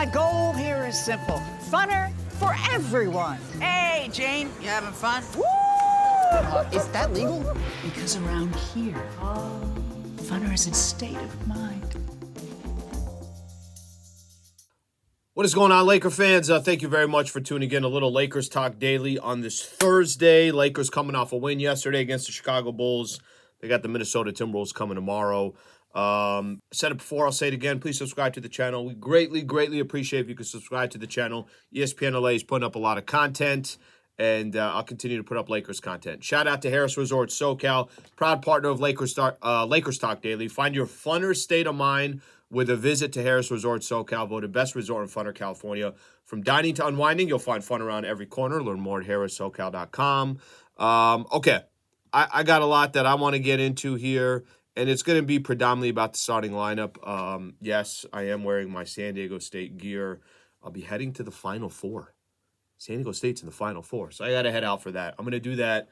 My goal here is simple. Funner for everyone. Hey, Jane, you having fun? Woo! Is that legal? Because around here, funner is a state of mind. What is going on, Laker fans? Thank you very much for tuning in. A little Lakers Talk Daily on this Thursday. Lakers coming off a win yesterday against the Chicago Bulls. They got the Minnesota Timberwolves coming tomorrow. I said it before, I'll say it again. Please subscribe to the channel. We greatly appreciate if you can subscribe to the channel. ESPN LA is putting up a lot of content, and I'll continue to put up Lakers content. Shout out to Harris Resort SoCal, proud partner of Lakers Talk Daily. Find your funner state of mind with a visit to Harris Resort SoCal, voted best resort in funner California. From dining to unwinding, you'll find fun around every corner. Learn more at harrissocal.com. Okay, I got a lot that I want to get into here, and it's going to be predominantly about the starting lineup. Yes, I am wearing my San Diego State gear. I'll be heading to the Final Four. San Diego State's in the Final Four, so I got to head out for that. I'm going to do that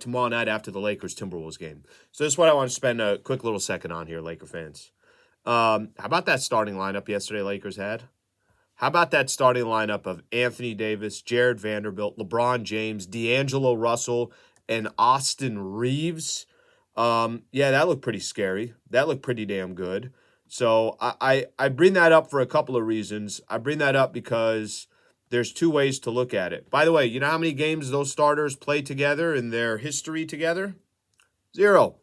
tomorrow night after the Lakers-Timberwolves game. So this is what I want to spend a quick little second on here, Laker fans. How about that starting lineup yesterday Lakers had? How about that starting lineup of Anthony Davis, Jared Vanderbilt, LeBron James, D'Angelo Russell, and Austin Reaves? Yeah, that looked pretty scary. That looked pretty damn good. So I bring that up for a couple of reasons. I bring that up because there's two ways to look at it. By the way, you know how many games those starters play together in their history together? 0.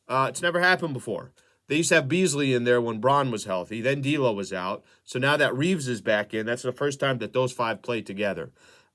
It's never happened before. They used to have Beasley in there when Braun was healthy. Then D'Lo was out. So now that Reaves is back in, that's the first time that those 5 played together.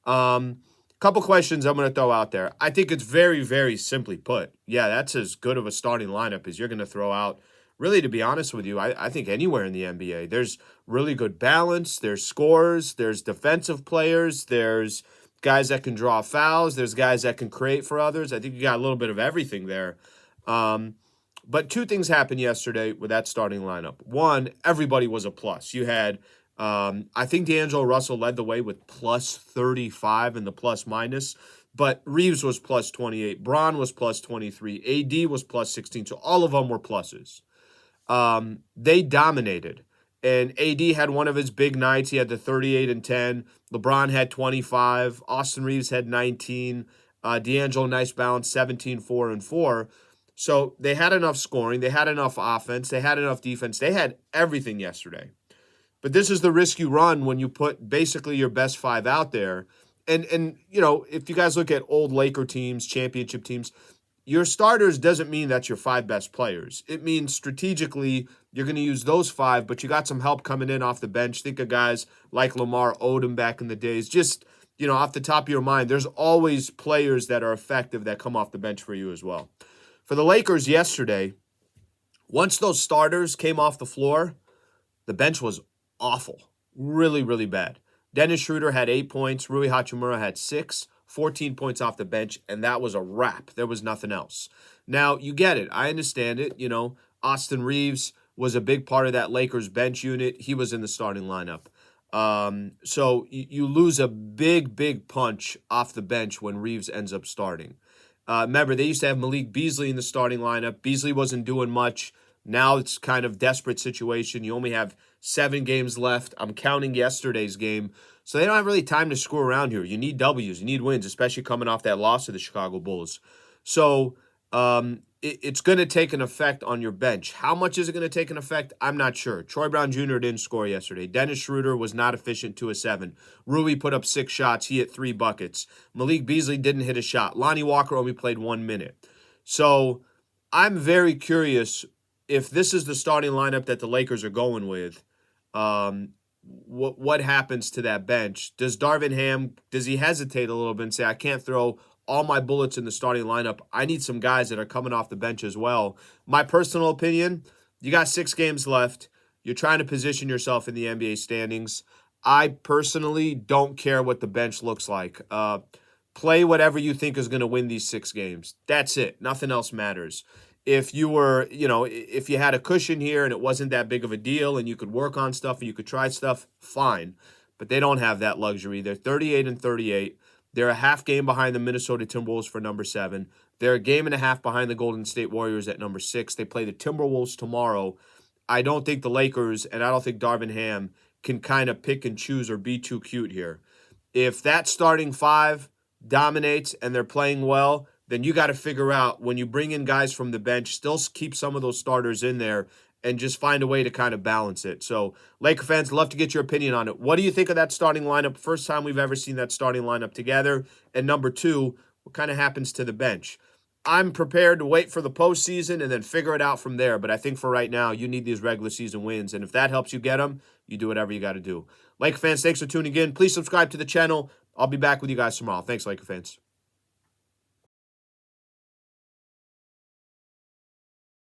Couple questions I'm going to throw out there. I think it's very simply put. Yeah, that's as good of a starting lineup as you're going to throw out. Really, to be honest with you, I think anywhere in the NBA. There's really good balance. There's scorers. There's defensive players. There's guys that can draw fouls. There's guys that can create for others. I think you got a little bit of everything there. But two things happened yesterday with that starting lineup. One, everybody was a plus. You had, I think D'Angelo Russell led the way with plus 35 in the plus minus, but Reaves was plus 28. Braun was plus 23. AD was plus 16. So all of them were pluses. They dominated. And AD had one of his big nights. He had the 38 and 10. LeBron had 25. Austin Reaves had 19. D'Angelo, nice balance, 17, 4, and 4. So they had enough scoring, they had enough offense, they had enough defense. They had everything yesterday. But this is the risk you run when you put basically your best 5 out there. And you know, if you guys look at old Laker teams, championship teams, your starters doesn't mean that's your 5 best players. It means strategically you're going to use those 5, but you got some help coming in off the bench. Think of guys like Lamar Odom back in the days. Just, you know, off the top of your mind, there's always players that are effective that come off the bench for you as well. For the Lakers yesterday, once those starters came off the floor, the bench was awful. Really bad. Dennis Schroeder had 8 points. Rui Hachimura had 6, 14 points off the bench, and that was a wrap. There was nothing else. Now, you get it. I understand it. You know, Austin Reaves was a big part of that Lakers bench unit. He was in the starting lineup. So you lose a big punch off the bench when Reaves ends up starting. Remember, they used to have Malik Beasley in the starting lineup. Beasley wasn't doing much. Now it's kind of desperate situation. You only have 7 games left. I'm counting yesterday's game. So they don't have really time to screw around here. You need W's. You need wins, especially coming off that loss to the Chicago Bulls. So it's going to take an effect on your bench. How much is it going to take an effect? I'm not sure. Troy Brown Jr. didn't score yesterday. Dennis Schroeder was not efficient, 2 of 7. Rui put up 6 shots. He hit 3 buckets. Malik Beasley didn't hit a shot. Lonnie Walker only played 1 minute. So I'm very curious if this is the starting lineup that the Lakers are going with. What happens to that bench? Does Darvin Ham, does he hesitate a little bit and say, I can't throw all my bullets in the starting lineup? I need some guys that are coming off the bench as well. My personal opinion, you got 6 games left. You're trying to position yourself in the NBA standings. I personally don't care what the bench looks like. Play whatever you think is going to win these 6 games. That's it. Nothing else matters. If you were, you know, if you had a cushion here and it wasn't that big of a deal and you could work on stuff and you could try stuff, fine. But they don't have that luxury. They're 38 and 38. They're a half game behind the Minnesota Timberwolves for number 7. They're a game and a half behind the Golden State Warriors at number 6. They play the Timberwolves tomorrow. I don't think the Lakers and I don't think Darvin Ham can kind of pick and choose or be too cute here. If that starting five dominates and they're playing well, then you got to figure out when you bring in guys from the bench, still keep some of those starters in there and just find a way to kind of balance it. So, Laker fans, love to get your opinion on it. What do you think of that starting lineup? First time we've ever seen that starting lineup together. And number two, what kind of happens to the bench? I'm prepared to wait for the postseason and then figure it out from there. But I think for right now, you need these regular season wins. And if that helps you get them, you do whatever you got to do. Laker fans, thanks for tuning in. Please subscribe to the channel. I'll be back with you guys tomorrow. Thanks, Laker fans.